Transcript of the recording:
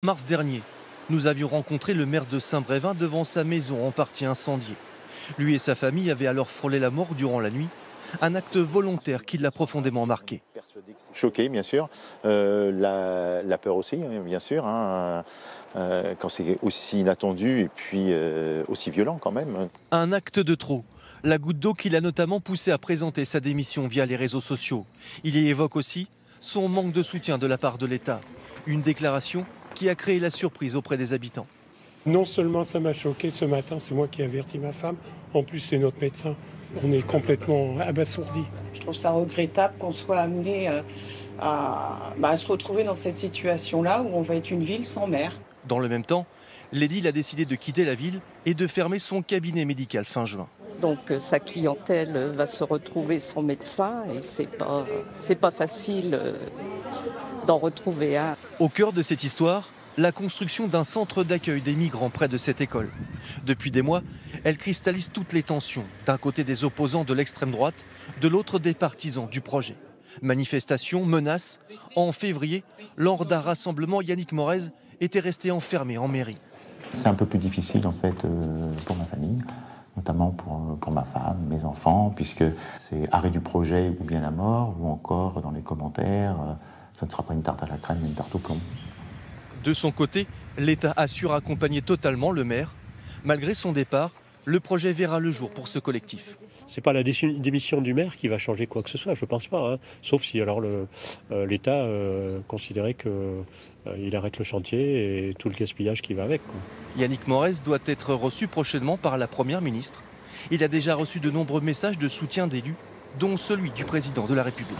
Mars dernier, nous avions rencontré le maire de Saint-Brévin devant sa maison en partie incendiée. Lui et sa famille avaient alors frôlé la mort durant la nuit, un acte volontaire qui l'a profondément marqué. Choqué, bien sûr, la peur aussi, bien sûr, quand c'est aussi inattendu et puis aussi violent quand même. Un acte de trop, la goutte d'eau qui l'a notamment poussé à présenter sa démission via les réseaux sociaux. Il y évoque aussi son manque de soutien de la part de l'État, une déclaration qui a créé la surprise auprès des habitants. Non seulement ça m'a choqué ce matin, c'est moi qui ai averti ma femme, en plus c'est notre médecin. On est complètement abasourdis. Je trouve ça regrettable qu'on soit amené à se retrouver dans cette situation-là où on va être une ville sans maire. Dans le même temps, l'édile a décidé de quitter la ville et de fermer son cabinet médical fin juin. Donc sa clientèle va se retrouver sans médecin et c'est pas facile d'en retrouver un. Au cœur de cette histoire, la construction d'un centre d'accueil des migrants près de cette école. Depuis des mois, elle cristallise toutes les tensions, d'un côté des opposants de l'extrême droite, de l'autre des partisans du projet. Manifestations, menaces. En février, lors d'un rassemblement, Yannick Morez était resté enfermé en mairie. C'est un peu plus difficile en fait pour ma famille, notamment pour ma femme, mes enfants, puisque c'est arrêt du projet ou bien la mort, ou encore dans les commentaires, ça ne sera pas une tarte à la crème mais une tarte au plomb. De son côté, l'État assure accompagner totalement le maire. Malgré son départ, le projet verra le jour pour ce collectif. Ce n'est pas la démission du maire qui va changer quoi que ce soit, je ne pense pas. Sauf si alors l'État considérait qu'il arrête le chantier et tout le gaspillage qui va avec. Yannick Morez doit être reçu prochainement par la Première ministre. Il a déjà reçu de nombreux messages de soutien d'élus, dont celui du président de la République.